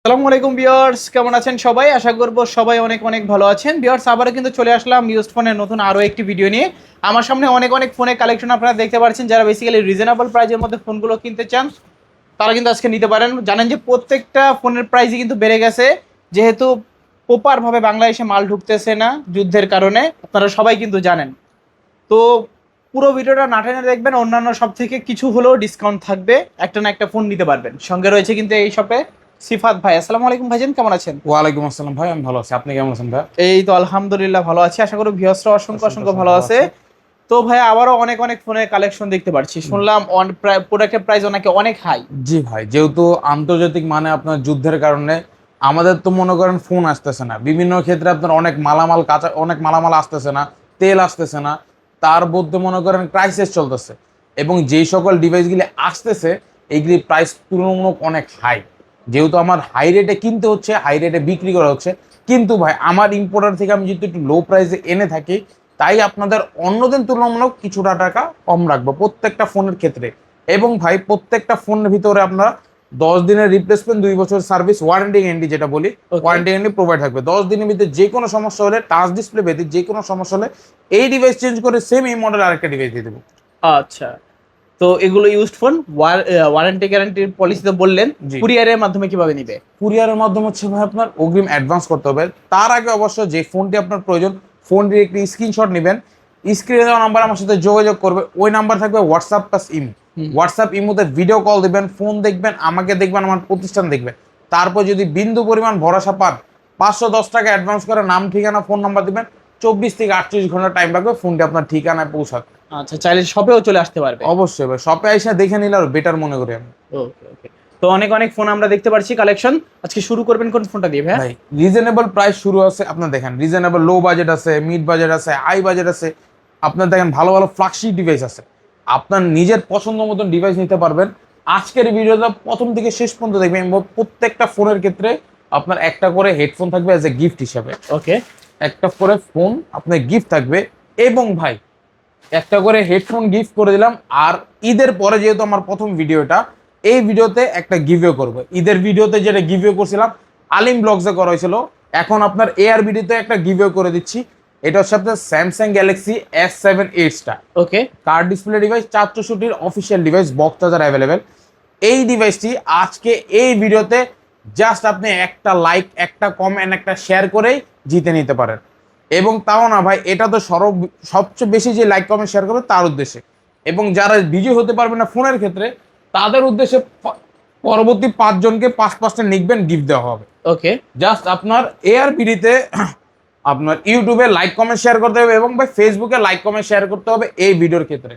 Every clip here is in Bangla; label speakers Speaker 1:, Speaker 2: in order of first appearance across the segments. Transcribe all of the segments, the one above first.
Speaker 1: আসসালামু আলাইকুম ভিউয়ার্স, কেমন আছেন সবাই? আশা করব সবাই অনেক অনেক ভালো আছেন। ভিউয়ার্স, আবারও কিন্তু চলে আসলাম ইউজড ফোনের নতুন আরও একটি ভিডিও নিয়ে। আমার সামনে অনেক অনেক ফোনের কালেকশন আপনারা দেখতে পাচ্ছেন। যারা বেসিক্যালি রিজনেবল প্রাইসের মধ্যে ফোনগুলো কিনতে চান তারা কিন্তু আজকে নিতে পারেন। জানেন যে প্রত্যেকটা ফোনের প্রাইসই কিন্তু বেড়ে গেছে, যেহেতু প্রপারভাবে বাংলাদেশে মাল ঢুকতেছে না যুদ্ধের কারণে, আপনারা সবাই কিন্তু জানেন। তো পুরো ভিডিওটা না টেনে দেখবেন, অন্যান্য সব থেকে কিছু হলেও ডিসকাউন্ট থাকবে, একটা না একটা ফোন নিতে পারবেন। সঙ্গে রয়েছে কিন্তু এই শপে সিফাত ভাই। আসসালামু আলাইকুম ভাইজান, কেমন আছেন?
Speaker 2: ওয়ালাইকুম আসসালাম ভাই, আমি ভালো আছি। আপনি কেমন আছেন ভাই?
Speaker 1: এই তো আলহামদুলিল্লাহ ভালো আছি, আশা করি ভিউয়ার্সরা অসংখ্য
Speaker 2: অসংখ্য
Speaker 1: অসংখ্য
Speaker 2: অসংখ্য
Speaker 1: ভালো
Speaker 2: ভালো
Speaker 1: আছে।
Speaker 2: আছে।
Speaker 1: তো ভাই আবারও অনেক অনেক ফোনের কালেকশন দেখতে পাচ্ছি, শুনলাম প্রোডাক্টের প্রাইস নাকি অনেক হাই।
Speaker 2: জি ভাই, যেহেতু আন্তর্জাতিক মানে আপনার যুদ্ধের কারণে আমাদের তো মনে করেন ফোন আসতেছে না, বিভিন্ন ক্ষেত্রে আপনার অনেক মালামাল আসতেছে না, তেল আসতেছে না, তার মধ্যে মনে করেন ক্রাইসিস চলতেছে। এবং যেই সকল ডিভাইসগুলি আসতেছে এইগুলি প্রাইস তুলনামূলক অনেক হাই। যেহেতু আমার হাই রেটে কিনতে হচ্ছে, হাই রেটে বিক্রি করা হচ্ছে, কিন্তু ভাই আমার ইম্পোর্টার থেকে আমি যেহেতু একটু লো প্রাইসে এনে থাকি, তাই আপনাদের অন্যদের তুলনামূলক কিছুটা টাকা কম রাখবো প্রত্যেকটা ফোনের ক্ষেত্রে। এবং ভাই প্রত্যেকটা ফোনের ভিতরে আপনারা 10 দিনের রিপ্লেসমেন্ট, 2 বছর সার্ভিস, ওয়ারেন্টি গ্যারান্টি যেটা বলি, ওয়ারেন্টি গ্যারান্টি প্রোভাইড থাকবে। 10 দিনের ভিতরে যে কোনো সমস্যা হলে, টাচ ডিসপ্লে ব্যতীত যে কোনো সমস্যা হলে এই ডিভাইস চেঞ্জ করে সেম এই মডেল আরেকটা ডিভাইস দিয়ে দেবো।
Speaker 1: আচ্ছা, তো এগুলো ইউজড ফোন, ওয়ারেন্টি গ্যারান্টির পলিসি তো বললেন,
Speaker 2: জি,
Speaker 1: কুরিয়ারের মাধ্যমে কিভাবে নিবে?
Speaker 2: কুরিয়ারের মাধ্যমে হচ্ছে ভাই আপনার অগ্রিম অ্যাডভান্স করতে হবে। তার আগে অবশ্য যে ফোনটি আপনার প্রয়োজন, ফোনটির একটি স্ক্রিনশট নেবেন, স্ক্রিনে দেওয়া নাম্বার আমার সাথে যোগাযোগ করবে। ওই নাম্বার থাকবে হোয়াটসঅ্যাপ প্লাস ইমো। হোয়াটসঅ্যাপ ইমোতে ভিডিও কল দিবেন, ফোন দেখবেন, আমাকে দেখবেন, আমার প্রতিষ্ঠান দেখবেন। তারপর যদি বিন্দু পরিমাণ ভরসা পান, 510 টাকা অ্যাডভান্স করে নাম, ঠিকানা, ফোন নাম্বার দিবেন। 24 থেকে 48 ঘন্টা টাইম লাগবে ফোনটি আপনার ঠিকানায় পৌঁছাতে।
Speaker 1: আচ্ছা, চাইলে শপেও চলে আসতে পারবে?
Speaker 2: অবশ্যই ভাই, শপে এসে দেখে নিলে আর বেটার মনে করি আমি।
Speaker 1: ওকে ওকে। তো অনেক অনেক ফোন আমরা দেখতে পাচ্ছি কালেকশন। আজকে শুরু করবেন কোন ফোনটা দিয়ে ভাই?
Speaker 2: ভাই রিজনেবল প্রাইস শুরু আছে, আপনার দেখেন রিজনেবল লো বাজেট আছে, মিড বাজেট আছে, হাই বাজেট আছে। আপনার দেখেন ভালো ভালো ফ্ল্যাগশিপ ডিভাইস আছে, আপনার নিজের পছন্দ মতন ডিভাইস নিতে পারবেন। আজকের ভিডিওটা প্রথম থেকে শেষ পর্যন্ত দেখবেন এবং প্রত্যেকটা ফোনের ক্ষেত্রে আপনার একটা করে হেডফোন থাকবে অ্যাজ এ গিফট হিসাবে।
Speaker 1: ওকে।
Speaker 2: একটা করে ফোন আপনার গিফট থাকবে। এবং ভাই একটা করে হেডফোন গিফট করে দিলাম। আর ঈদের পরে যেহেতু আমার প্রথম ভিডিওটা, এই ভিডিওতে একটা গিভওয়ে করব। ঈদের ভিডিওতে যেটা গিভওয়ে করছিলাম আলিম ব্লগসে করা হয়েছিল, এখন আপনার এআর ভিডিওতে একটা গিভওয়ে করে দিচ্ছি। এটা হচ্ছে আপনার Samsung Galaxy S7 star.
Speaker 1: Okay.
Speaker 2: Card display device, 464 official device, box charger available. এই ডিভাইসটি আজকে এই ভিডিওতে জাস্ট আপনি একটা লাইক, একটা কমেন্ট, একটা শেয়ার করেই জিতে নিতে পারেন। এবং তাও না ভাই, এটা তো সবচেয়ে বেশি যে লাইক কমেন্ট শেয়ার করবে তার উদ্দেশ্যে। এবং যারা বিজয়ী হতে পারবে না ফোনের ক্ষেত্রে, তাদের উদ্দেশ্যে পরবর্তী 5 জনকে 5% লিখবেন, গিফট দেওয়া হবে।
Speaker 1: ওকে।
Speaker 2: জাস্ট আপনার এআর বিডিতে আপনার ইউটিউবে লাইক কমেন্ট শেয়ার করতে হবে এবং ভাই ফেসবুকে লাইক কমেন্ট শেয়ার করতে হবে এই ভিডিওর ক্ষেত্রে।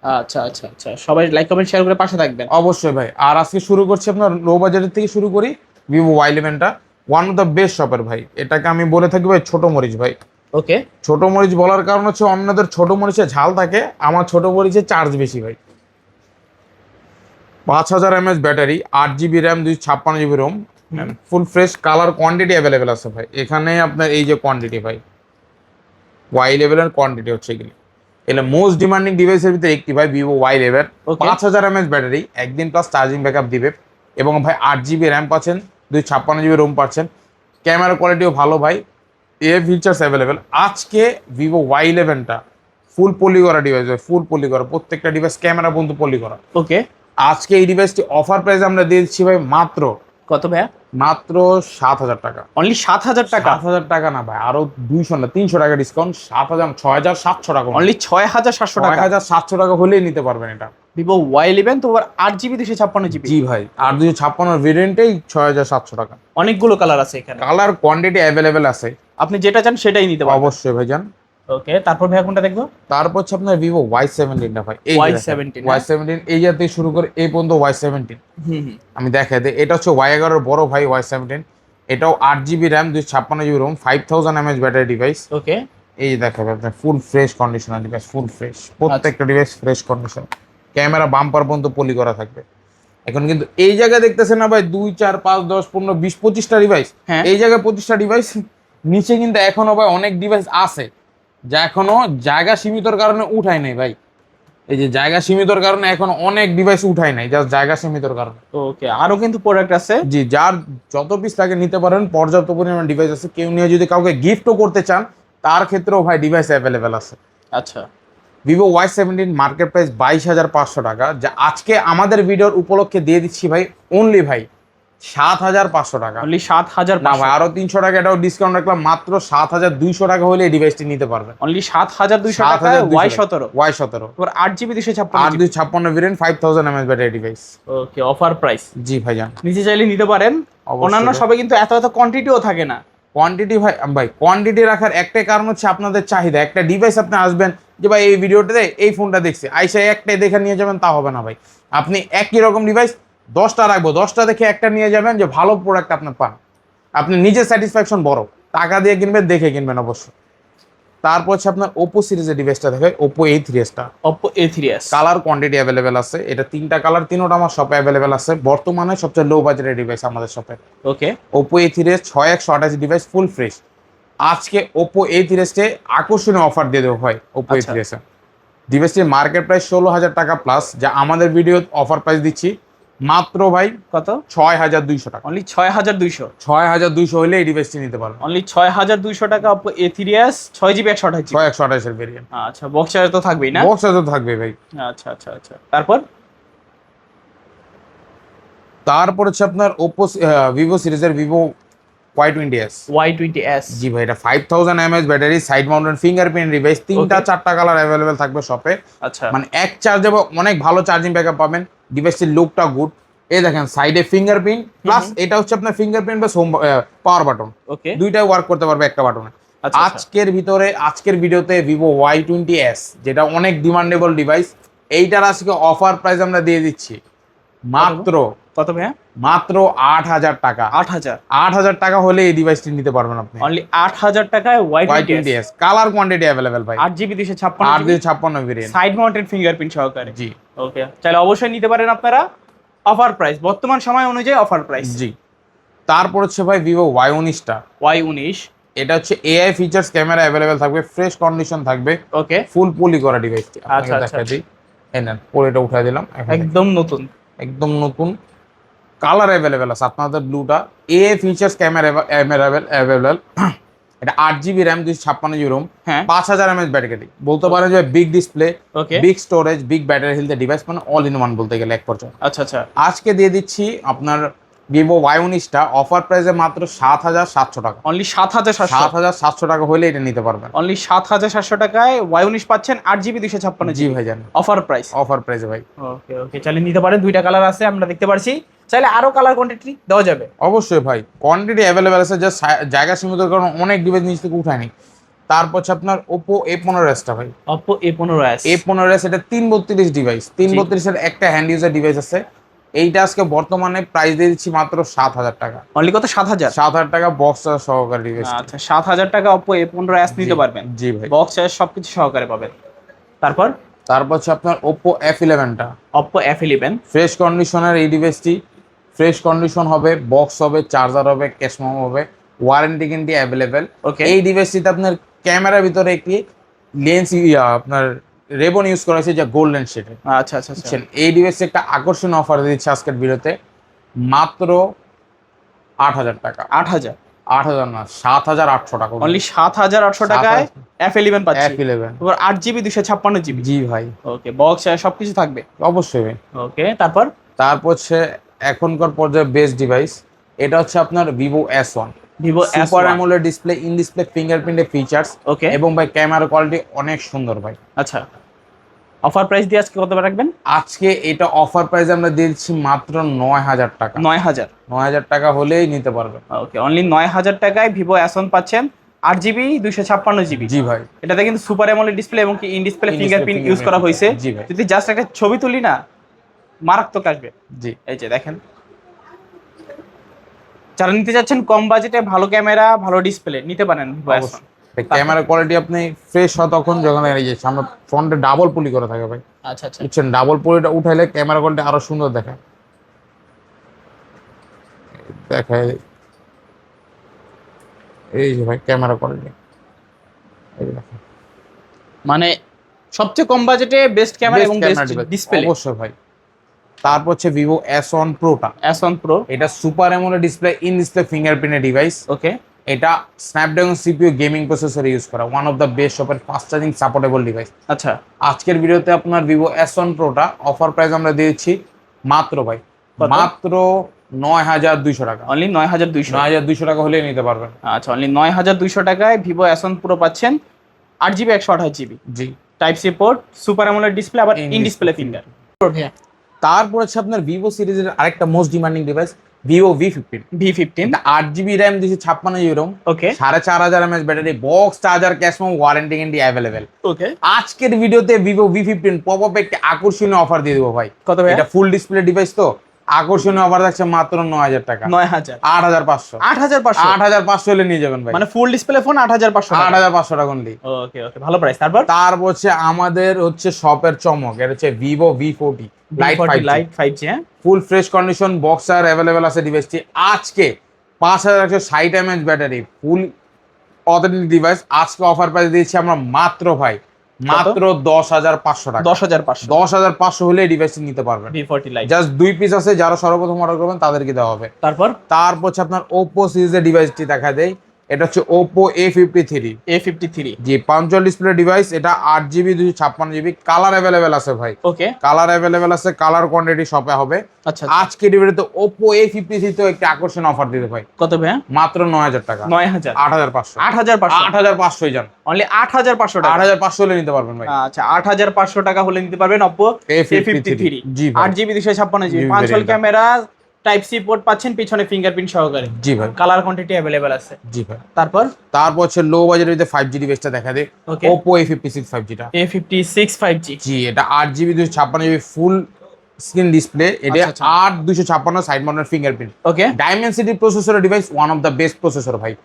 Speaker 1: আচ্ছা আচ্ছা আচ্ছা, সবাই লাইক কমেন্ট শেয়ার করে পাশে থাকবেন।
Speaker 2: অবশ্যই ভাই। আর আজকে শুরু করছি আপনার লো বাজেটের থেকে শুরু করি। ভিভো Y11টা ওয়ান অফ দ্য বেস্ট শপের ভাই। এটাকে আমি বলে থাকি ভাই ছোট মরিচ ভাই।
Speaker 1: ওকে।
Speaker 2: ছোট মরিচ বলার কারণ হচ্ছে অন্যদের ছোট মরিচে ঝাল থাকে, আমার ছোট মরিচে চার্জ বেশি ভাই। 5000 mAh battery, 8 GB RAM, 256 GB ROM, full fresh colour, quantity available আছে ভাই। এখানে আপনার এই যে কোয়ান্টিটি ভাই, Y11 এর কোয়ান্টিটি হচ্ছে এগুলি। এগুলো মোস্ট ডিমান্ডিং ডিভাইসের ভিতরে একটি ভাই, ভিভো Y11। 5000 mAh ব্যাটারি, একদিন প্লাস চার্জিং ব্যাকআপ দিবে। এবং ভাই 8 GB র্যাম পাচ্ছেন, 256 GB রোম পাচ্ছেন। ক্যামেরা কোয়ালিটিও ভালো ভাই, এ ফিচার্স অ্যাভেলেবেল। আজকে ভিভো Y11টা ফুল পলি করা ডিভাইস ভাই, ফুল পলি করা, প্রত্যেকটা ডিভাইস ক্যামেরা পর্যন্ত পলি করা।
Speaker 1: ওকে।
Speaker 2: আজকে এই ডিভাইসটি অফার প্রাইস আমরা দিয়ে দিচ্ছি ভাই মাত্র
Speaker 1: কত ভাইয়া?
Speaker 2: মাত্র 7000 টাকা।
Speaker 1: অনলি 7,000 টাকা?
Speaker 2: 7000 টাকা না ভাই, আরো 200 না 300 টাকা ডিসকাউন্ট। 6700 টাকা।
Speaker 1: অনলি 6,700 টাকা?
Speaker 2: 6700 টাকা হলেই নিতে পারবেন এটা।
Speaker 1: ভিভো Y11 তো আবার 8 GB 256 GB?
Speaker 2: জি ভাই, আর 256 ভেরিয়েন্টেই 6700 টাকা।
Speaker 1: অনেকগুলো কালার আছে এখানে?
Speaker 2: কালার কোয়ান্টিটি অ্যাভেলেবেল আছে,
Speaker 1: আপনি যেটা চান সেটাই নিতে পারবেন।
Speaker 2: অবশ্যই ভাই যান।
Speaker 1: ওকে, তারপর ভাইয়া কোনটা দেখবো?
Speaker 2: তারপর হচ্ছে আপনার ভিভো Y17টা ভাই। এই
Speaker 1: Y17?
Speaker 2: Y17 এই জাতীয় শুরু করে এই পর্যন্ত Y17
Speaker 1: হুম হুম।
Speaker 2: আমি দেখাই দিই। এটা হচ্ছে Y11 এর বড় ভাই Y17। এটাও 8 GB RAM, 256 GB ROM, 5000 mAh battery device.
Speaker 1: Okay.
Speaker 2: এই দেখাবে আপনার full fresh conditional device, full fresh, প্রত্যেকটা device fresh condition. Camera bumper পর্যন্ত পলি করা থাকবে। এখন কিন্তু এই জায়গায় দেখতেছেন না ভাই 2 4 5 10 15 20 25টা ডিভাইস, এই জায়গায় 25টা ডিভাইস। নিচে কিন্তু এখনো ভাই অনেক ডিভাইস আছে যা এখনো জায়গা সীমিতর কারণে উঠায় নাই ভাই। এই যে জায়গা সীমিতর কারণে এখন অনেক ডিভাইস উঠাই নাই, জাস্ট জায়গা সীমিতর কারণে।
Speaker 1: ওকে, আরো কিন্তু প্রোডাক্ট আছে।
Speaker 2: জি, যার যত পিস লাগে নিতে পারেন, পর্যাপ্ত পরিমাণ ডিভাইস আছে। কেউ নিয়ে যদি কাউকে গিফটও করতে চান তার ক্ষেত্রেও ভাই ডিভাইস অ্যাভেলেবেল আছে।
Speaker 1: আচ্ছা,
Speaker 2: ভিভো Y17 মার্কেট প্রাইস 22,500 টাকা, যা আজকে আমাদের ভিডিওর উপলক্ষে দিয়ে দিচ্ছি ভাই অনলি ভাই 7,500 টাকা।
Speaker 1: অনলি 7,000?
Speaker 2: না ভাই, আরো 300 টাকা এটাও ডিসকাউন্ট রাখলাম, মাত্র 7,200 টাকা হলে এই ডিভাইসটি নিতে পারবেন।
Speaker 1: অনলি 7,200 টাকা। Y17?
Speaker 2: Y17
Speaker 1: তোর 8GB 256?
Speaker 2: 8,256 variant 5000 mAh battery device.
Speaker 1: Okay, offer price.
Speaker 2: জি ভাইজান,
Speaker 1: নিচে চাইলে নিতে পারেন।
Speaker 2: অবশ্যই।
Speaker 1: অন্যান্য সবে কিন্তু এত এত কোয়ান্টিটিও থাকে না।
Speaker 2: কোয়ান্টিটি ভাই কোয়ান্টিটি রাখার একটাই কারণ হচ্ছে আপনাদের চাহিদা। একটা ডিভাইস আপনি আসবেন যে ভাই এই ভিডিওটাতে এই ফোনটা দেখছি, আইসা একটাই দেখে নিয়ে যাবেন, তা হবে না ভাই। আপনি একই রকম ডিভাইস 10টা রাখবো, 10টা দেখে একটা নিয়ে যাবেন, যে ভালো প্রোডাক্ট আপনার পান। আপনি নিজের স্যাটিসফ্যাকশন বড়, টাকা দিয়ে কিনবেন, দেখে কিনবেন অবশ্যই। তারপর হচ্ছে আপনার ওপো সিরিজের ডিভাইসটা দেখে, ওপো A3sটা।
Speaker 1: Oppo A3s।
Speaker 2: Colour quantity available আছে, এটা 3টা কালার, 3টা আমার শপে অ্যাভেলেবেল আছে। বর্তমানে সবচেয়ে লো বাজেটের ডিভাইস আমাদের শপে
Speaker 1: okay,
Speaker 2: Oppo A3s 6128 device, full fresh. আজকে ওপো A3s-এ আকর্ষণীয় অফার দিয়ে দেওয়া হয়। ওপো
Speaker 1: আচ্ছা।
Speaker 2: A3s-এ ডিভাইসটির মার্কেট প্রাইস 16,000 টাকা প্লাস, যা আমাদের ভিডিও অফার প্রাইস দিচ্ছি মাত্র ভাই
Speaker 1: কত?
Speaker 2: 6,200 টাকা।
Speaker 1: অনলি 6,200?
Speaker 2: 6,200 হলে এই ডিভাইসটি নিতে পারবেন।
Speaker 1: অনলি 6,200 টাকা Oppo A3s 6GB 128GB।
Speaker 2: 6128 এর ভেরিয়েন্ট।
Speaker 1: আচ্ছা, বক্স চার্জ তো থাকবেই না?
Speaker 2: বক্স তো থাকবে ভাই।
Speaker 1: আচ্ছা আচ্ছা আচ্ছা, তারপর?
Speaker 2: তারপর হচ্ছে আপনার ওপো ভিভো সিরিজের ভিভো Y20s।
Speaker 1: Y20s।
Speaker 2: জি ভাই, এটা 5000 mAh battery, side mounted fingerprint device, 3টা
Speaker 1: Okay.
Speaker 2: 4টা কালার অ্যাভেলেবেল থাকবে শপে।
Speaker 1: আচ্ছা,
Speaker 2: মানে এক চার্জে অনেক ভালো চার্জিং ব্যাকআপ পাবেন। ডিভাইসটির লুকটা গুড। এই দেখেন সাইডে ফিঙ্গারপ্রিন্ট, প্লাস এটা হচ্ছে আপনার ফিঙ্গারপ্রিন্ট বা পাওয়ার বাটন,
Speaker 1: ওকে।
Speaker 2: দুইটাই ওয়ার্ক করতে পারবে একটা বাটনে।
Speaker 1: আচ্ছা,
Speaker 2: আজকের ভিডিওতে ভিভো Y20s, যেটা অনেক ডিমান্ডেবল ডিভাইস, এইটার আজকে অফার প্রাইস আমরা দিয়ে দিচ্ছি মাত্র
Speaker 1: কত ভাইয়া?
Speaker 2: মাত্র 8,000 টাকা।
Speaker 1: 8,000?
Speaker 2: 8,000 টাকা হলে এই ডিভাইসটি নিতে পারবেন আপনি।
Speaker 1: অনলি 8,000 টাকায় Y20s।
Speaker 2: Y20s colour quantity available ভাই,
Speaker 1: 8GB 256GB,
Speaker 2: 8,256 variant.
Speaker 1: Side mounted fingerprint সহকারে।
Speaker 2: জি
Speaker 1: ওকে, তাহলে অবশ্যই নিতে পারেন আপনারা। অফার প্রাইস, বর্তমান সময় অনুযায়ী অফার প্রাইস।
Speaker 2: জি। তারপর হচ্ছে ভাই ভিভো Y19টা।
Speaker 1: Y19?
Speaker 2: এটা হচ্ছে এআই ফিচার্স, ক্যামেরা অ্যাভেলেবেল থাকবে, ফ্রেশ কন্ডিশন থাকবে,
Speaker 1: ওকে,
Speaker 2: ফুল পলি করা ডিভাইসটি।
Speaker 1: আচ্ছা,
Speaker 2: আপনাকে
Speaker 1: আচ্ছা।
Speaker 2: দেখা দিই, এই নেন পলিটা উঠাই দিলাম। এখন
Speaker 1: একদম নতুন।
Speaker 2: একদম নতুন, কালার অ্যাভেলেবেল আছে আপনাদের ব্লুটা। AI features camera available. এটা 8GB র্যাম, 256GB রোম,
Speaker 1: হ্যাঁ।
Speaker 2: 5000 mAh ব্যাটারি। বলতে পারেন যে big display,
Speaker 1: okay,
Speaker 2: big storage, big battery health device, মানে অল ইন ওয়ান বলতে গেলে এক পর্যায়ে।
Speaker 1: আচ্ছা আচ্ছা।
Speaker 2: আজকে দিয়ে দিচ্ছি আপনার ভিভো Y19টা অফার প্রাইসে মাত্র 7,700 টাকা।
Speaker 1: অনলি 7,700?
Speaker 2: 7,700 টাকা হলে এটা নিতে পারবেন।
Speaker 1: অনলি 7,700 টাকায় Y19 পাচ্ছেন, 8GB 256GB।
Speaker 2: জি ভাই জান,
Speaker 1: অফার প্রাইস।
Speaker 2: অফার প্রাইসে ভাই।
Speaker 1: ওকে ওকে, চাইলে নিতে পারেন। দুইটা কালার আছে আমরা দেখতে পারছি, চাইলে আরো কালার কোয়ান্টিটি দেওয়া যাবে।
Speaker 2: অবশ্যই ভাই, কোয়ান্টিটি অ্যাভেলেবেল আছে, জাস্ট জায়গা সীমিত কারণে অনেক ডিভাইস নিচ থেকে উঠায়নি। তারপর হচ্ছে আপনার ওপো A15sটা ভাই।
Speaker 1: Oppo A15s।
Speaker 2: A15s এটা 332 ডিভাইস, 332 এর একটা হ্যান্ড ইউজার ডিভাইস আছে। এইটা আজকে বর্তমানে প্রাইস দিয়ে দিচ্ছি মাত্র 7,000 টাকা।
Speaker 1: অনলি কত? 7,000?
Speaker 2: 7,000 টাকা বক্স সহকারে ডিভাইস।
Speaker 1: আচ্ছা, 7,000 টাকা Oppo A15s নিতে পারবেন।
Speaker 2: জি ভাই।
Speaker 1: বক্স চার্জ সবকিছু সহকারে পাবেন। তারপর
Speaker 2: তারপর হচ্ছে আপনার ওপো F11টা।
Speaker 1: Oppo F11।
Speaker 2: ফ্রেশ কন্ডিশনের এই ডিভাইসটি, ফ্রেশ কন্ডিশন হবে, বক্স হবে, চার্জার হবে, ক্যাশ মেমো হবে, ওয়ারেন্টি কিন্তু অ্যাভেলেবেল।
Speaker 1: ওকে।
Speaker 2: এই ডিভাইসটিতে আপনার ক্যামেরার ভিতরে একটি লেন্স আপনার রেবন ইউজ করা হয়েছে, যা গোল্ডেন শেডের।
Speaker 1: আচ্ছা আচ্ছা আচ্ছা।
Speaker 2: এই ডিভাইসে একটা আকর্ষণীয় অফার দিচ্ছে আজকের ভিডিওতে মাত্র 8,000 টাকা।
Speaker 1: 8,000?
Speaker 2: 8,000 না, 7,800 টাকা।
Speaker 1: অনলি 7,800 টাকায় F11 পাচ্ছি।
Speaker 2: F11।
Speaker 1: তারপর 8GB 256GB।
Speaker 2: জি ভাই,
Speaker 1: ওকে, বক্স চার্জ সবকিছু থাকবে।
Speaker 2: অবশ্যই ভাই।
Speaker 1: ওকে, তারপর?
Speaker 2: তারপর হচ্ছে এখনকার পর্যায়ে বেস্ট ডিভাইস, এটা হচ্ছে আপনার Vivo S1।
Speaker 1: Vivo
Speaker 2: super
Speaker 1: S1।
Speaker 2: AMOLED display, in display ফিঙ্গারপ্রিন্টের ফিচার্স,
Speaker 1: ওকে।
Speaker 2: এবং ভাই ক্যামেরা কোয়ালিটি অনেক সুন্দর ভাই।
Speaker 1: আচ্ছা, অফার প্রাইস দিয়ে আজকে কত রাখবেন?
Speaker 2: আজকে এটা অফার প্রাইস আমরা দিয়ে দিচ্ছি মাত্র 9,000 টাকা।
Speaker 1: 9,000?
Speaker 2: 9,000 টাকা হলেই নিতে পারবেন।
Speaker 1: ওকে, অনলি 9,000 টাকায় Vivo S1 পাচ্ছেন, 8GB 256GB।
Speaker 2: জি ভাই।
Speaker 1: এটাতে কিন্তু সুপার অ্যামোলেড ডিসপ্লে এবং কি in display
Speaker 2: In-display
Speaker 1: fingerprint use করা
Speaker 2: fingerprint,
Speaker 1: হয়েছে।
Speaker 2: জি ভাই।
Speaker 1: যদি জাস্ট একটা ছবি তুলি না, মারাত্মক আসবে।
Speaker 2: জি।
Speaker 1: এই যে দেখেন, যারা নিতে যাচ্ছেন কম বাজেটে ভালো ক্যামেরা ভালো ডিসপ্লে, নিতে পারেন Vivo S1।
Speaker 2: ক্যামেরা কোয়ালিটি আপনি ফ্রেশ হয় তখন যখন এই যে সামনে ফ্রন্টে ডাবল পলি করা থাকে ভাই,
Speaker 1: আচ্ছা আচ্ছা।
Speaker 2: বুঝছেন? ডাবল পলিটা উঠাইলে ক্যামেরা কোয়ালিটি আরো সুন্দর দেখায়। দেখায় এই যে ভাই ক্যামেরা কোয়ালিটি, এই যে দেখেন।
Speaker 1: মানে সবচেয়ে কম বাজেটে বেস্ট ক্যামেরা এবং বেস্ট ডিসপ্লে
Speaker 2: অবশ্যই ভাই। তারপর হচ্ছে ভিভো S1 প্রোটা।
Speaker 1: S1 Pro
Speaker 2: এটা super AMOLED display in display ফিঙ্গারপ্রিন্টের ডিভাইস।
Speaker 1: ওকে,
Speaker 2: এটা Snapdragon CPU gaming processor use করা, ওয়ান অফ দ্য বেস্ট শপের ফাস্ট চার্জিং সাপোর্টেবল ডিভাইস।
Speaker 1: আচ্ছা,
Speaker 2: আজকের ভিডিওতে আপনার ভিভো S1 প্রোটা অফার প্রাইস আমরা দিয়েছি মাত্র ভাই মাত্র 9200 টাকা।
Speaker 1: অনলি 9200,
Speaker 2: 9200 টাকা হলেই নিতে পারবেন।
Speaker 1: আচ্ছা, অনলি 9200 টাকায় ভিভো S1 Pro পাচ্ছেন, 8GB 128GB
Speaker 2: জি,
Speaker 1: type C port, super AMOLED display, আবার ইন ডিসপ্লে ফিঙ্গার।
Speaker 2: তারপর হচ্ছে আপনার ভিভো সিরিজের আরেকটা most demanding device Vivo V15। 8GB RAM দিয়েছে, 56GB ROM,
Speaker 1: okay
Speaker 2: 4500 mAh battery, box charger, cash memo, warranty guarantee available.
Speaker 1: Okay,
Speaker 2: আজকের ভিডিওতে ভিভো V15 পপ আপ একটা আকর্ষণীয় অফার দিয়ে দেবো ভাই।
Speaker 1: কত ভাই?
Speaker 2: এটা ফুল ডিসপ্লে ডিভাইস, তো আকর্ষণীয় অফার থাকছে মাত্র 9000 টাকা।
Speaker 1: 9000,
Speaker 2: 8500,
Speaker 1: 8500
Speaker 2: হলে নিয়ে যাবেন ভাই।
Speaker 1: মানে ফুল ডিসপ্লে ফোন 8500 টাকা।
Speaker 2: 8500 টাকা অনলি।
Speaker 1: ওকে ওকে, ভালো প্রাইস।
Speaker 2: তারপর হচ্ছে আমাদের হচ্ছে শপের চমক, এটা হচ্ছে ভিভো V40
Speaker 1: লাইট 5G, হ্যাঁ,
Speaker 2: ফুল ফ্রেশ কন্ডিশন, বক্সার অ্যাভেলেবেল আছে ডিভাইসটি। আজকে 5160 mAh ব্যাটারি, ফুল অথেন্টিক ডিভাইস। আজকে অফার প্রাইস দিয়েছি আমরা মাত্র ভাই মাত্র 10500 টাকা। 10500 হলে এই ডিভাইসটি নিতে পারবেন।
Speaker 1: V40 লাইট
Speaker 2: জাস্ট 2 পিস আছে, যারা সর্বপ্রথম অর্ডার করবেন তাদেরকে দেওয়া হবে।
Speaker 1: তারপর
Speaker 2: হচ্ছে আপনার Oppo সিরিজের ডিভাইসটি দেখা দেয়, এটা হচ্ছে Oppo A53। জি, পাঞ্চুয়াল ডিসপ্লে ডিভাইস। এটা 8GB 256GB, কালার অ্যাভেলেবেল আছে ভাই।
Speaker 1: ওকে,
Speaker 2: কালার অ্যাভেলেবেল আছে, কালার কোয়ান্টিটি শপে হবে।
Speaker 1: আচ্ছা,
Speaker 2: আজকে ডিভাইসে Oppo A53 তো একটা আকর্ষণ অফার দিতে ভাই।
Speaker 1: কত ভাই?
Speaker 2: মাত্র 9000 টাকা।
Speaker 1: 9000,
Speaker 2: 8500,
Speaker 1: 8500
Speaker 2: যান
Speaker 1: অনলি 8500 টাকা।
Speaker 2: 8500 হলে নিতে পারবেন ভাই।
Speaker 1: আচ্ছা, 8500 টাকা হলে নিতে পারবেন Oppo A53।
Speaker 2: জি ভাই,
Speaker 1: 8GB 256GB, পাঁচশোল ক্যামেরা, টাইপ সি পোর্ট পাচ্ছেন, পিছনে ফিঙ্গারপ্রিন্ট সহকারে।
Speaker 2: জি ভাই,
Speaker 1: কালার কোয়ান্টিটি अवेलेबल আছে।
Speaker 2: জি ভাই।
Speaker 1: তারপর
Speaker 2: হচ্ছে লো বাজেটের ভিতরে 5G ডিভাইসটা দেখা দেয়,
Speaker 1: ওকে,
Speaker 2: Oppo A56 5G টা।
Speaker 1: A56 5G,
Speaker 2: জি, এটা 8GB 256GB full screen display. এটা 8256 সাইড মাউন্টেড ফিঙ্গারপ্রিন্ট।
Speaker 1: ওকে,
Speaker 2: ডাইমেনসিটি প্রসেসরের device, one of the best processor ভাই।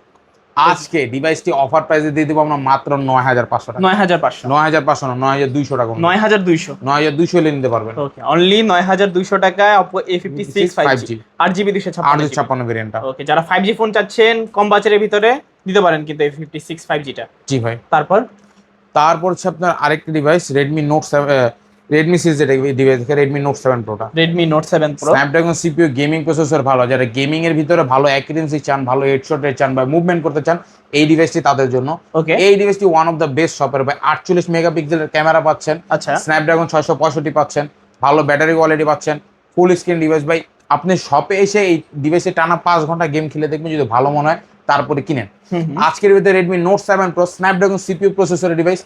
Speaker 2: আজকে ডিভাইসটি অফার প্রাইসে দিয়ে দেবো আমরা মাত্র 9500 টাকা।
Speaker 1: 9500,
Speaker 2: 9500 না, 9200 টাকা।
Speaker 1: 9200,
Speaker 2: 9200 হলে নিতে পারবেন।
Speaker 1: ওকে, অনলি 9200 টাকায় Oppo A56 5G 8GB
Speaker 2: 256 ভেরিয়েন্টটা।
Speaker 1: ওকে, যারা 5G ফোন চাচ্ছেন কম বাজেটের ভিতরে নিতে পারেন কিন্তু A56 5G টা।
Speaker 2: জি ভাই।
Speaker 1: তারপর
Speaker 2: হচ্ছে আপনার আরেকটি ডিভাইস Redmi Note 7, Redmi সিরিজের ডিভাইস থেকে Redmi Note 7 Pro টা।
Speaker 1: Redmi Note 7 Pro,
Speaker 2: Snapdragon CPU gaming processor ভালো, যারা গেমিং এর ভিতরে ভালো অ্যাকুরেসি চান, ভালো হেডশট চান বা মুভমেন্ট করতে চান, এই ডিভাইসটি তাদের জন্য।
Speaker 1: ওকে,
Speaker 2: এই ডিভাইসটি ওয়ান অফ দ্য বেস্ট শপের ভাই। 48 মেগাপিক্সেলের ক্যামেরা পাচ্ছেন,
Speaker 1: আচ্ছা,
Speaker 2: স্ন্যাপড্রাগন 665 পাচ্ছেন, ভালো ব্যাটারি কোয়ালিটি পাচ্ছেন, ফুল স্ক্রিন ডিভাইস ভাই। আপনি শপে এসে এই ডিভাইসে টানা 5 ঘন্টা গেম খেলে দেখবেন, যদি ভালো মনে হয় তারপরে কিনেন। আজকের ভিতরে Redmi Note 7 Pro Snapdragon CPU প্রসেসরের ডিভাইস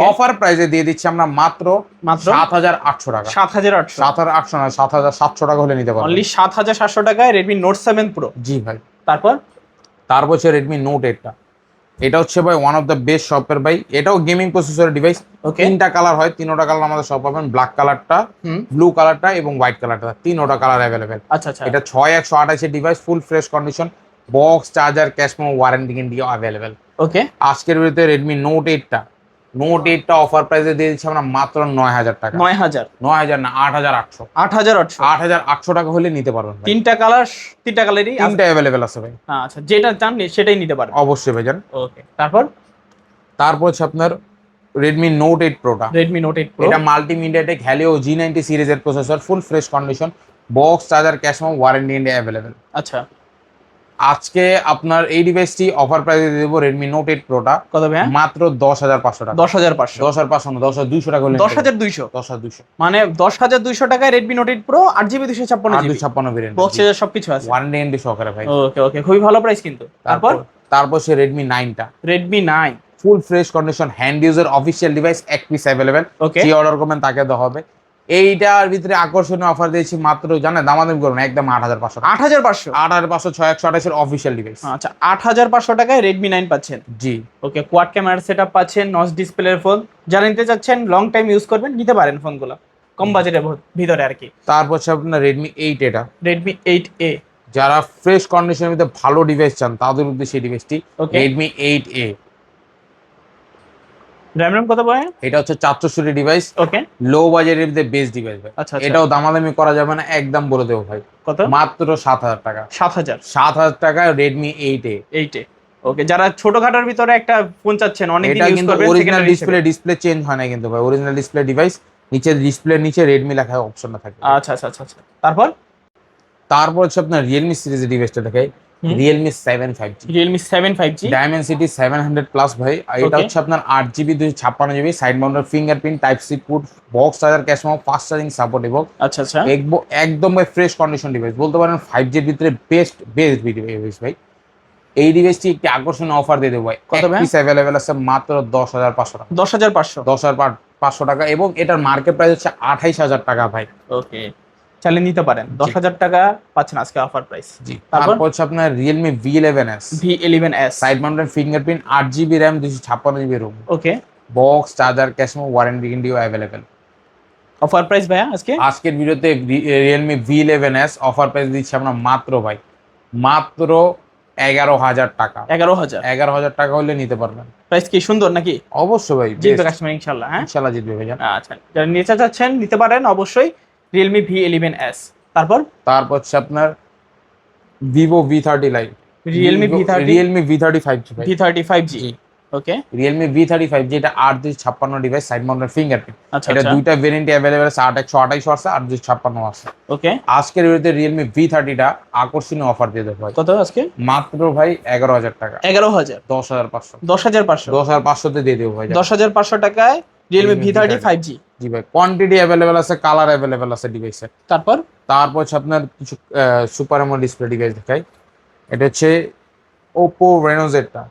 Speaker 2: অফার প্রাইসে দিয়ে দিচ্ছি আমরা মাত্র 7800 টাকা।
Speaker 1: 7800,
Speaker 2: 7800 না, 7700 টাকা হলে নিতে পারবেন।
Speaker 1: অনলি 7700 টাকায় Redmi Note 7 Pro।
Speaker 2: জি ভাই।
Speaker 1: তারপর
Speaker 2: হচ্ছে Redmi Note 8 টা। এটা হচ্ছে ভাই ওয়ান অফ দ্য বেস্ট শপের ভাই। এটাও গেমিং প্রসেসরের ডিভাইস। তিনটা কালার হয়, তিনটা কালার আমাদের সব পাবেন, ব্ল্যাক কালারটা, ব্লু কালারটা এবং হোয়াইট কালারটা, তিনটা কালার অ্যাভেলেবেল।
Speaker 1: আচ্ছা আচ্ছা,
Speaker 2: এটা 6128 এর device, full fresh condition, box charger, cash memo, warranty guarantee available.
Speaker 1: Okay,
Speaker 2: আজকের ভিডিওতে Redmi Note 8 টা অফার প্রাইসে দিয়ে দিচ্ছি আমরা মাত্র 9000 টাকা। 9000 না, 8800 টাকা হলে নিতে পারবেন।
Speaker 1: তিনটা কালারই
Speaker 2: তিনটা অ্যাভেলেবেল আছে ভাই।
Speaker 1: আচ্ছা, যেটা চান সেটাই নিতে পারবেন
Speaker 2: অবশ্যই ভাইজান।
Speaker 1: ওকে, তারপর
Speaker 2: হচ্ছে আপনার Redmi Note 8 Pro টা।
Speaker 1: Redmi Note 8 Pro,
Speaker 2: এটা মাল্টিমিডিয়াটেক Helio G90 সিরিজের প্রসেসর, ফুল fresh condition, box charger, cash memo, warranty guarantee available.
Speaker 1: আচ্ছা,
Speaker 2: আজকে আপনার এই ডিভাইসটি অফার প্রাইসে দিয়ে দেব Redmi Note 8 Pro টা।
Speaker 1: কত ভাই?
Speaker 2: মাত্র 10500 টাকা।
Speaker 1: 10500,
Speaker 2: 10500 না, 10200 টাকা হলে
Speaker 1: 10200 মানে 10200 টাকায় Redmi Note 8 Pro 8GB 256
Speaker 2: variant,
Speaker 1: box charger সবকিছু আছে,
Speaker 2: ওয়ারেন্টি গ্যারান্টি সহকারে ভাই।
Speaker 1: ওকে ওকে, খুবই ভালো প্রাইস কিন্তু।
Speaker 2: তারপর সে Redmi 9 টা।
Speaker 1: Redmi 9
Speaker 2: ফুল fresh condition, hand user, official device, এক পিস অ্যাভেলেবেল। যে অর্ডার করবেন তাকে দেওয়া হবে। এইটার ভিতরে আকর্ষণীয় অফার দিয়েছি মাত্র, জানেন দামাদামি করুন, একদম 8500 টাকা। 8500 6128 এর অফিশিয়াল ডিভাইস।
Speaker 1: আচ্ছা, 8500 টাকায় Redmi 9 পাচ্ছেন।
Speaker 2: জি,
Speaker 1: ওকে, কোয়াড ক্যামেরা সেটআপ পাচ্ছেন, নচ ডিসপ্লের ফোন। যারা নিতে চাচ্ছেন লং টাইম ইউজ করবেন, নিতে পারেন ফোনগুলো কম বাজেটের ভিতরে আর কি।
Speaker 2: তারপর হচ্ছে আপনার Redmi 8 এটা।
Speaker 1: Redmi 8A,
Speaker 2: যারা ফ্রেশ কন্ডিশনের মধ্যে ভালো ডিভাইস চান তাদের উদ্দেশ্যে এই ডিভাইসটি। Redmi 8A
Speaker 1: RAM কত ভাই?
Speaker 2: এটা হচ্ছে 464 ডিভাইস।
Speaker 1: ওকে,
Speaker 2: লো বাজেটের মধ্যে বেস্ট ডিভাইস ভাই।
Speaker 1: আচ্ছা,
Speaker 2: এটাও দামাদামি করা যাবে না, একদম বলে দেবো ভাই।
Speaker 1: কত?
Speaker 2: মাত্র 7000 টাকা।
Speaker 1: 7000
Speaker 2: টাকায় Redmi 8A।
Speaker 1: ওকে, যারা ছোটখাটোর ভিতরে একটা ফোন চাচ্ছেন অনেক দিন
Speaker 2: এটা
Speaker 1: ইউজ
Speaker 2: কিন্তু
Speaker 1: করবেন,
Speaker 2: অরিজিনাল
Speaker 1: সেকেন্ডারি
Speaker 2: ডিসপ্লে চেঞ্জ হয় না কিন্তু ভাই, অরিজিনাল ডিসপ্লে ডিভাইস। নিচে ডিসপ্লের নিচে রেডমি লেখা অপশনটা থাকে।
Speaker 1: আচ্ছা আচ্ছা আচ্ছা আচ্ছা। তারপর
Speaker 2: তারপর হচ্ছে আপনার রিয়েলমি সিরিজের ডিভাইসটা দেখাই, Realme 7 5G
Speaker 1: Realme 7 5G।
Speaker 2: Dimensity 700 plus ভাই। আর এটা
Speaker 1: Okay.
Speaker 2: হচ্ছে আপনার 8GB 256GB side mounted fingerprint type C port, box charger, cash memo, fast charging support এবং
Speaker 1: আচ্ছা আচ্ছা।
Speaker 2: একদম ভাই ফ্রেশ কন্ডিশন ডিভাইস বলতে পারেন, 5G এর ভিতরে বেস্ট ডিভাইস ভাই। এই ডিভাইসটি একটি আকর্ষণীয় অফার দিয়ে দেবো ভাই।
Speaker 1: কত ভাই?
Speaker 2: পিস অ্যাভেলেবেল আছে মাত্র 10,500 টাকা।
Speaker 1: 10,500।
Speaker 2: 10,500 টাকা এবং এটার মার্কেট প্রাইস হচ্ছে 28,000 টাকা ভাই।
Speaker 1: ওকে, চাইলে নিতে পারেন। 10,000 টাকা পাচ্ছেন আজকে অফার প্রাইস।
Speaker 2: জি।
Speaker 1: তারপর
Speaker 2: তারপর হচ্ছে আপনার Realme V11s
Speaker 1: V11s।
Speaker 2: Side mounted fingerprint 8GB RAM 256GB ROM,
Speaker 1: okay,
Speaker 2: box charger, cash memo, warranty গ্যারান্টিও অ্যাভেলেবেল।
Speaker 1: অফার প্রাইস ভাইয়া আজকে
Speaker 2: আজকের ভিডিওতে রিয়েলমি V11s অফার প্রাইস দিচ্ছি আমরা মাত্র 11,000 টাকা।
Speaker 1: 11,000
Speaker 2: 11,000 টাকা হলে নিতে পারবেন।
Speaker 1: প্রাইস কি সুন্দর নাকি?
Speaker 2: অবশ্যই ভাই,
Speaker 1: জিতবে কাস্টমার ইনশাআল্লাহ। হ্যাঁ
Speaker 2: ইনশাআল্লাহ জিতবে ভাইজান।
Speaker 1: আচ্ছা, যারা নিতে চাচ্ছেন নিতে পারেন অবশ্যই রিয়েলমি V11s। তারপর
Speaker 2: তারপর হচ্ছে আপনার Vivo V30 light,
Speaker 1: Realme V30
Speaker 2: Realme V30 5G ভাই।
Speaker 1: V30 5G। ওকে,
Speaker 2: রিয়েলমি V30 5G এটা 8/256 ডিভাইস সাইড মাউন্টেড ফিঙ্গারপ্রিন্ট।
Speaker 1: আচ্ছা
Speaker 2: এটা
Speaker 1: আচ্ছা।
Speaker 2: দুইটা ভেরিয়েন্ট অ্যাভেলেবেল আছে, 8/128 আছে, 8/256 আছে।
Speaker 1: ওকে,
Speaker 2: আজকের ভিডিওতে রিয়েলমি V30 টা আকর্ষণীয় অফার দিয়ে দেবো ভাই।
Speaker 1: কত আজকে?
Speaker 2: মাত্র ভাই 11,000 টাকা।
Speaker 1: 11,000।
Speaker 2: 10,500
Speaker 1: 10,500।
Speaker 2: 10,500 তে দিয়ে দেবো ভাই।
Speaker 1: 10,500 টাকায় রিয়েলমি V30 5G।
Speaker 2: জি ভাই, কোয়ান্টিটি অ্যাভেলেবেল আছে, কালার অ্যাভেলেবেল আছে ডিভাইসের।
Speaker 1: তারপর
Speaker 2: তারপর হচ্ছে আপনার কিছু সুপার অ্যামোলেড ডিসপ্লে ডিভাইস দেখাই। এটা হচ্ছে Oppo Reno Z টা,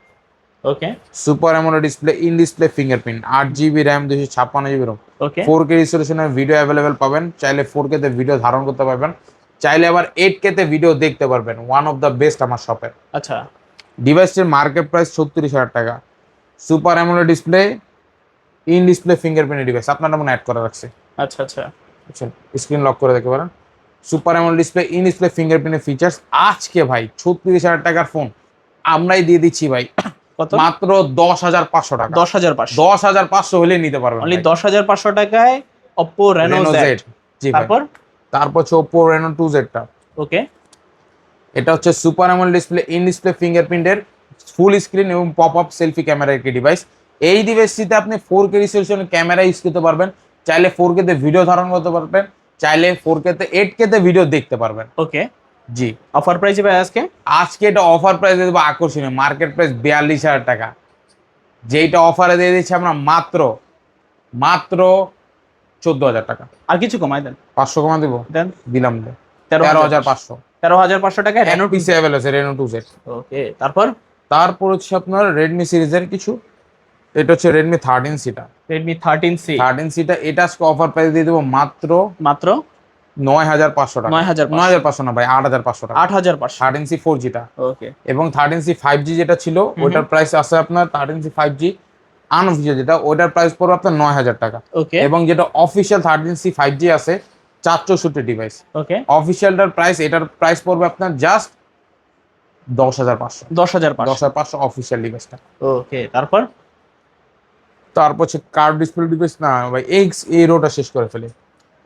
Speaker 1: okay
Speaker 2: super AMOLED display, in display fingerprint, 8GB RAM 256GB ROM,
Speaker 1: okay
Speaker 2: 4K রেজোলিউশনের ভিডিও অ্যাভেলেবেল পাবেন। চাইলে 4K তে ভিডিও ধারণ করতে পারবেন, চাইলে আবার 8K তে ভিডিও দেখতে পারবেন। ওয়ান অফ দ্য বেস্ট আমার শপের।
Speaker 1: আচ্ছা।
Speaker 2: ডিভাইসটির মার্কেট প্রাইস 36,000 টাকা। Super AMOLED display, in display fingerprint device আপনার মনে অ্যাড করা রাখছে,
Speaker 1: আচ্ছা আচ্ছা।
Speaker 2: বুঝছেন? স্ক্রিন লক করে দেখতে পারেন। Super AMOLED display, in display ফিঙ্গারপ্রিন্টের ফিচার্স। আজকে ভাই 36,000 টাকার ফোন আমরাই দিয়ে দিচ্ছি ভাই
Speaker 1: কত?
Speaker 2: মাত্র 10,500 টাকা।
Speaker 1: 10,500।
Speaker 2: 10,500 হলে নিতে পারবেন
Speaker 1: অনলি
Speaker 2: ভাই।
Speaker 1: 10,500 টাকায় Oppo Reno Z।
Speaker 2: জি ভাই।
Speaker 1: তারপর
Speaker 2: তারপর হচ্ছে Oppo Reno 2Z টা।
Speaker 1: ওকে,
Speaker 2: এটা হচ্ছে super AMOLED display, in display ফিঙ্গারপ্রিন্টের ফুল স্ক্রিন এবং পপ আপ সেলফি ক্যামেরার একটি ডিভাইস। এই ডিভাইসটিতে আপনি 4K রেজোলিউশনের ক্যামেরা ইউজ করতে পারবেন, চাইলে 4K তে ভিডিও ধারণ করতে পারবেন, চাইলে 4K তে 8K তে ভিডিও দেখতে পারবেন।
Speaker 1: ওকে।
Speaker 2: জি।
Speaker 1: অফার প্রাইসে ভাই আজকে
Speaker 2: আজকে এটা অফার প্রাইস দিয়ে দেবো আকর্ষণীয়, মার্কেট প্রাইস 42,000 টাকা। যেইটা অফারে দিয়ে দিচ্ছি আমরা মাত্র 14,000 টাকা।
Speaker 1: আর কিছু কমাই দেন।
Speaker 2: 500 কমা দেবো,
Speaker 1: দেন
Speaker 2: দিলাম
Speaker 1: 13,500। 13,500 টাকায়
Speaker 2: রেনো
Speaker 1: Reno 2Z।
Speaker 2: পিসি অ্যাভেলেবল আছে, রেনো 2Z।
Speaker 1: ওকে, তারপর
Speaker 2: তারপর হচ্ছে আপনার রেডমি সিরিজের কিছু, এটা হচ্ছে রেডমি 13C টা।
Speaker 1: Redmi 13C।
Speaker 2: 13C টা এটা আজকে অফার প্রাইস দিয়ে দেবো মাত্র
Speaker 1: মাত্র
Speaker 2: 9,500 টাকা।
Speaker 1: 9,500
Speaker 2: 9,500 না ভাই, 8,500 টাকা।
Speaker 1: 8,500।
Speaker 2: 13C 4G টা
Speaker 1: ওকে,
Speaker 2: এবং 13C 5G যেটা ছিল ওটার প্রাইস আছে আপনার 13C 5G আনঅফিশিয়াল যেটা, ওটার প্রাইস পড়বে আপনার 9,000 টাকা।
Speaker 1: ওকে,
Speaker 2: এবং যেটা অফিশিয়াল 13C 5G আছে 464 ডিভাইস,
Speaker 1: ওকে।
Speaker 2: অফিশিয়ালটার প্রাইস, এটার প্রাইস পড়বে আপনার জাস্ট 10,500।
Speaker 1: 10,500।
Speaker 2: 10,500 অফিশিয়াল ডিভাইসটা।
Speaker 1: ওকে, তারপর
Speaker 2: তারপর হচ্ছে কার্ভ ডিসপ্লে ডিভাইস না ভাই, এক্স এই রোটা শেষ করে ফেলে।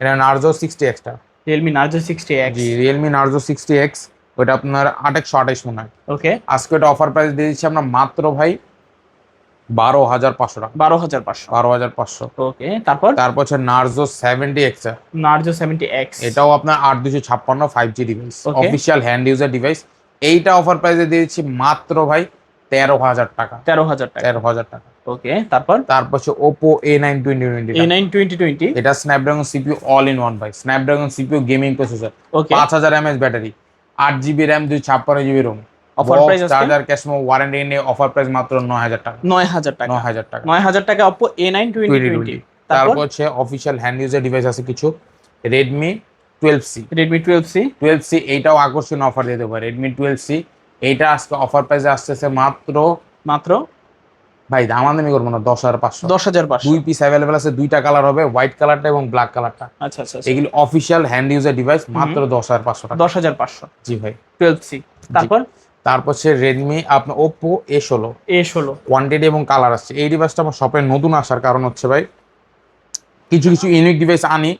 Speaker 2: এটা নার্জো 60X টা।
Speaker 1: Realme Narzo 60X।
Speaker 2: জি, রিয়েলমি নার্জো 60X, ওটা আপনার 8,128 মনে হয়।
Speaker 1: ওকে,
Speaker 2: আজকে ওটা অফার প্রাইস দিয়ে দিচ্ছি আমরা মাত্র ভাই 12,500 টাকা।
Speaker 1: 12,500।
Speaker 2: 12,500।
Speaker 1: ওকে, তারপর
Speaker 2: তারপর হচ্ছে নার্জো 70X,
Speaker 1: Narzo 70X।
Speaker 2: এটাও আপনার 8,256 5G device,
Speaker 1: Okay.
Speaker 2: Official hand user device. এইটা অফার প্রাইসে দিয়ে দিচ্ছি মাত্র ভাই 13,000 টাকা।
Speaker 1: 13,000 টাকা।
Speaker 2: 13,000 টাকা।
Speaker 1: ওকে, তারপর
Speaker 2: তারপর হচ্ছে Oppo A9 2020 টা।
Speaker 1: A9 2020।
Speaker 2: এটা Snapdragon CPU all in one ভাই, Snapdragon CPU gaming processor,
Speaker 1: okay,
Speaker 2: 5,000 mAh battery, 8GB RAM 256GB ROM,
Speaker 1: Offer price আজকে?
Speaker 2: চার্জার, ক্যাশ মেমো, ওয়ারেন্টি নিয়ে অফার প্রাইস মাত্র 9,000 টাকা।
Speaker 1: 9,000 টাকা।
Speaker 2: 9,000 টাকা।
Speaker 1: 9,000 টাকা Oppo A9 2020। তারপর
Speaker 2: তারপর হচ্ছে অফিশিয়াল হ্যান্ড ইউজার ডিভাইস আছে কিছু, Redmi 12C।
Speaker 1: Redmi 12C।
Speaker 2: 12C এইটাও আকর্ষণীয় অফার দিতে পারে, Redmi 12C এইটা আজকে অফার প্রাইসে আসতেছে
Speaker 1: মাত্র
Speaker 2: ভাই দামাদামি করবো না, 10,500।
Speaker 1: 10,500।
Speaker 2: দুই পিস অ্যাভেলেবেল আছে, দুইটা কালার হবে, হোয়াইট কালারটা এবং ব্ল্যাক কালারটা।
Speaker 1: আচ্ছা আচ্ছা আচ্ছা।
Speaker 2: এগুলো অফিশিয়াল হ্যান্ড ইউজার ডিভাইস, মাত্র 10,500 টাকা।
Speaker 1: 10,500।
Speaker 2: জি ভাই।
Speaker 1: 12C। তারপর
Speaker 2: তারপর হচ্ছে রেডমি আপনার Oppo A16
Speaker 1: A16।
Speaker 2: কোয়ান্টিটি এবং কালার আসছে। এই ডিভাইসটা আমার শপে নতুন আসার কারণ হচ্ছে ভাই কিছু ইউনিক ডিভাইস আনি,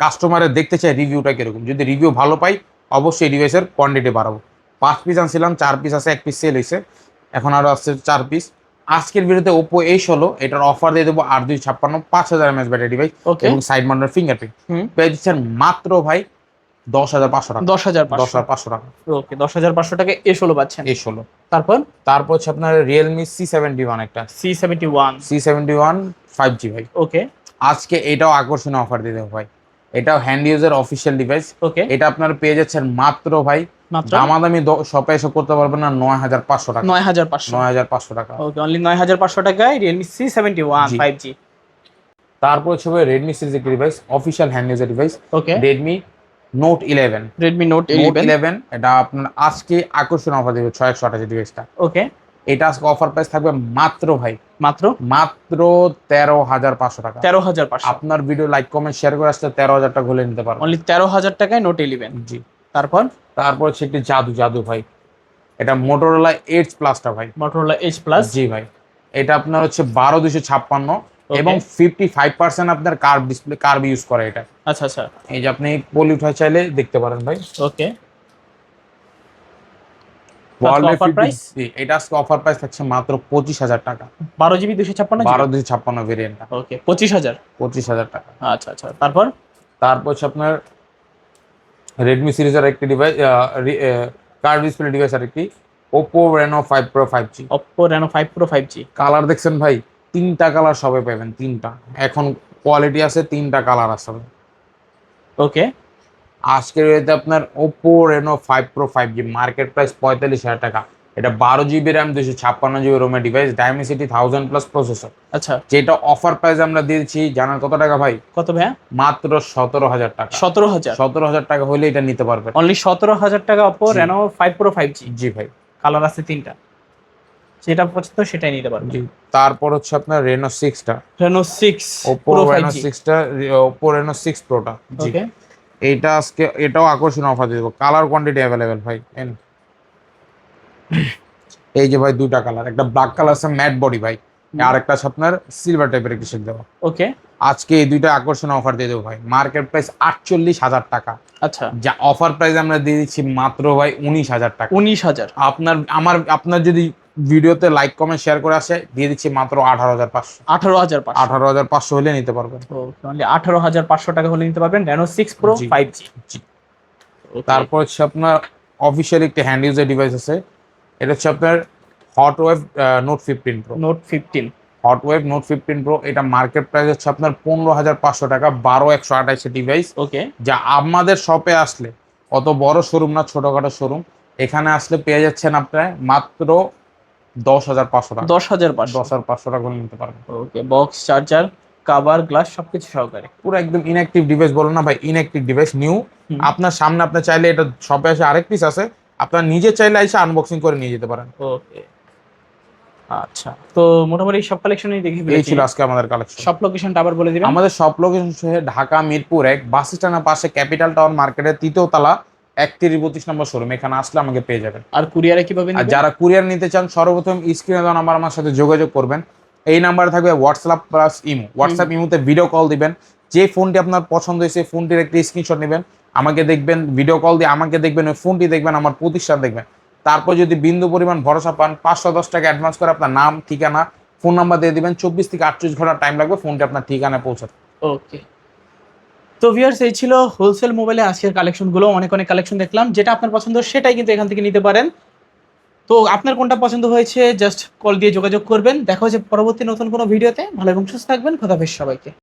Speaker 2: কাস্টমারের দেখতে চাই রিভিউটা কিরকম, যদি রিভিউ ভালো পাই অবশ্যই এই ডিভাইসের কোয়ান্টিটি বাড়াবো। 5 পিস আনছিলাম, 4 পিস আছে, 1 পিস সেল হয়েছে। এখন আরো আসছে 4 পিস। আজকের ভিডিওতে Oppo A16 এটার অফার দিয়ে দেবো 8256 5000 mAh ব্যাটারি ডিভাইস
Speaker 1: ওকে
Speaker 2: এবং সাইড মাউন্টেড ফিঙ্গারপ্রিন্ট পেয়ে দিচ্ছেন মাত্র ভাই 10500 টাকা। 10500 টাকা।
Speaker 1: ওকে 10500 টাকা A16 পাচ্ছেন।
Speaker 2: A16
Speaker 1: তারপর
Speaker 2: হচ্ছে আপনার Realme C71 একটা C71 5G ভাই।
Speaker 1: ওকে
Speaker 2: আজকে এটাও আকর্ষণীয় অফার দিয়ে দেবো ভাই। এটাও hand user official device.
Speaker 1: Okay
Speaker 2: এটা আপনারা পেয়ে যাচ্ছেন মাত্র ভাই দামাদামি শপে এসে করতে পারবেন না 9500 টাকা। 9500 টাকা।
Speaker 1: ওকে অনলি 9500 টাকায় Realme C71
Speaker 2: জি।
Speaker 1: 5G।
Speaker 2: তারপর হচ্ছে ভাই Redmi সিরিজ একটি device, official hand user device.
Speaker 1: Okay
Speaker 2: Redmi Note 11।
Speaker 1: Redmi Note
Speaker 2: Note
Speaker 1: 11
Speaker 2: 11 এটা আপনার আজকে আকর্ষণীয় অফার দিবে 6128 ডিভাইসটা।
Speaker 1: ওকে
Speaker 2: এটা আজকে অফার প্রাইস থাকবে মাত্র ভাই
Speaker 1: মাত্র
Speaker 2: 13500 টাকা।
Speaker 1: 13500।
Speaker 2: আপনার ভিডিও লাইক কমেন্ট শেয়ার করে আসলে 13000 টাকা হলে নিতে পারবেন।
Speaker 1: অনলি 13000 টাকায় Note 11।
Speaker 2: জি।
Speaker 1: তারপর
Speaker 2: হচ্ছে একটি জাদু ভাই, এটা Motorola Edge Plusটা ভাই।
Speaker 1: Motorola Edge Plus।
Speaker 2: জি ভাই, এটা আপনার হচ্ছে 12256 এবং 55% আপনার কার্ভ ডিসপ্লে, কার্ভ ইউজ করে এটা।
Speaker 1: আচ্ছা আচ্ছা
Speaker 2: এই যে আপনি পলি উঠায় চাইলে দেখতে পারেন ভাই।
Speaker 1: ওকে
Speaker 2: অফার প্রাইস এটা আজকে অফার প্রাইস থাকছে মাত্র 25000 টাকা।
Speaker 1: 12GB 256
Speaker 2: 12256 ভেরিয়েন্টটা।
Speaker 1: ওকে 25000
Speaker 2: টাকা।
Speaker 1: আচ্ছা আচ্ছা তারপর
Speaker 2: হচ্ছে আপনার Redmi সিরিজের একটি ডিভাইস, কার্ভ ডিসপ্লে ডিভাইস আর একটি Oppo Reno 5 Pro 5G।
Speaker 1: Oppo Reno 5 Pro 5G।
Speaker 2: Colour দেখছেন ভাই, 3টা কালার সবে পাবেন, 3টা। এখন কোয়ালিটি আছে, 3টা কালার আছে।
Speaker 1: ওকে
Speaker 2: আজকের রেটে আপনার Oppo Reno 5 Pro 5G market price 45000 টাকা। এটা 12GB RAM 256GB ROM এর ডিভাইস, Dimensity 1000+ প্রসেসর।
Speaker 1: আচ্ছা
Speaker 2: যেটা অফার প্রাইস আমরা দিয়েছি জানার কত টাকা ভাই?
Speaker 1: কত ভাইয়া?
Speaker 2: মাত্র 17000 টাকা।
Speaker 1: 17000
Speaker 2: টাকা হলে এটা নিতে পারবেন।
Speaker 1: অনলি 17000 টাকা Oppo Reno 5 Pro 5G।
Speaker 2: জি ভাই।
Speaker 1: কালার আছে 3টা, যেটা পছন্দ সেটাই নিতে পারবেন।
Speaker 2: জি। তারপর হচ্ছে আপনার Reno 6টা,
Speaker 1: Reno 6
Speaker 2: Oppo
Speaker 1: Pro
Speaker 2: Reno
Speaker 1: 5G।
Speaker 2: 6টা, Oppo Reno 6 Proটা। জি।
Speaker 1: ওকে
Speaker 2: এইটা আজকে এটাও আকর্ষণীয় অফার দিয়ে দেবো। কালার কোয়ান্টিটি অ্যাভেলেবেল ভাই। এই যে ভাই 2টা কালার, একটা ব্ল্যাক কালার আছে ম্যাট বডি ভাই, আর একটা আছে আপনার সিলভার টাইপের একটু শেড দেওয়া।
Speaker 1: ওকে
Speaker 2: আজকে এই 2টা আকর্ষণীয় অফার দিয়ে দেবো ভাই। মার্কেট প্রাইস 48000 টাকা।
Speaker 1: আচ্ছা
Speaker 2: যা অফার প্রাইস আমরা দিয়ে দিচ্ছি মাত্র ভাই 19000 টাকা।
Speaker 1: 19000।
Speaker 2: আপনার যদি ভিডিওতে লাইক কমেন্ট শেয়ার করে আসে দিয়ে দিচ্ছি মাত্র 18500। 18500 হলে নিতে পারবেন।
Speaker 1: ওকে অনলি 18500 টাকা হলে নিতে পারবেন Reno 6 Pro 5G।
Speaker 2: জি। তারপর হচ্ছে আপনার অফিশিয়াল একটি হ্যান্ড ইউজার ডিভাইস আছে, এটা হচ্ছে আপনার হটওয়েভ Note 15 Pro।
Speaker 1: Note 15
Speaker 2: হটওয়েভ Note 15 Pro, এটা মার্কেট প্রাইস হচ্ছে আপনার 15500 টাকা। 12128 ডিভাইস।
Speaker 1: ওকে
Speaker 2: যা আমাদের শপে আসলে, অত বড় শোরুম না, ছোটখাটো শোরুম, এখানে আসলে পেয়ে যাচ্ছেন আপনার মাত্র 10500 টাকা। 10500 টাকা করে নিতে পারবেন।
Speaker 1: ওকে বক্স, চার্জার, কভার, গ্লাস সবকিছু সহকারে।
Speaker 2: পুরো একদম ইনঅ্যাক্টিভ ডিভাইস বলো না ভাই, ইনঅ্যাক্টিভ ডিভাইস নিউ। আপনার সামনে আপনি চাইলে, এটা শপে এসে আরেক পিস আছে, আপনার নিজে চাইলে এসে আনবক্সিং করে নিয়ে যেতে পারেন।
Speaker 1: ওকে আচ্ছা, তো মোটামুটি সব কালেকশনই দেখে
Speaker 2: এই
Speaker 1: ফেলেছি।
Speaker 2: ছিল আজকে আমাদের কালেকশন।
Speaker 1: সব লোকেশনটা আবার বলে দিবেন।
Speaker 2: আমাদের সব লোকেশন ঢাকা মিরপুর 1 বাস স্ট্যান্ডের পাশে ক্যাপিটাল টাউন মার্কেটের 3য় তলা 3132 নম্বর শোরুম। এখানে আসলে আমাকে পেয়ে যাবেন।
Speaker 1: আর কুরিয়ারে কিভাবে
Speaker 2: আর
Speaker 1: নিবেন?
Speaker 2: যারা কুরিয়ার নিতে চান সর্বপ্রথম স্ক্রিনে দেওয়া নাম্বার আমার সাথে যোগাযোগ করবেন। এই নাম্বারে থাকবে হোয়াটসঅ্যাপ প্লাস ইমো। হোয়াটসঅ্যাপ ইমোতে ভিডিও কল দিবেন, যে ফোনটি আপনার পছন্দ হয়েছে ফোনটির একটি স্ক্রিনশট নেবেন, আমাকে দেখবেন, ভিডিও কল দিয়ে আমাকে দেখবেন, ওই ফোনটি দেখবেন, আমার প্রতিষ্ঠান দেখবেন। তারপর যদি বিন্দু পরিমাণ ভরসা পান 510 টাকা অ্যাডভান্স করে আপনার নাম, ঠিকানা, ফোন নাম্বার দিয়ে দিবেন। 24 থেকে 48 ঘন্টা টাইম লাগবে ফোনটি আপনার ঠিকানায় পৌঁছাতে।
Speaker 1: ওকে, তো ভিউয়ার্স এই ছিল হোলসেল মোবাইলে আজকের কালেকশনগুলো। অনেক কালেকশন দেখলাম, যেটা আপনার পছন্দ সেটাই কিন্তু এখান থেকে নিতে পারেন। তো আপনার কোনটা পছন্দ হয়েছে জাস্ট কল দিয়ে যোগাযোগ করবেন। দেখা হচ্ছে পরবর্তী নতুন কোনো ভিডিওতে। ভালো এবং সুস্থ থাকবেন। খোদা হাফেজ সবাইকে।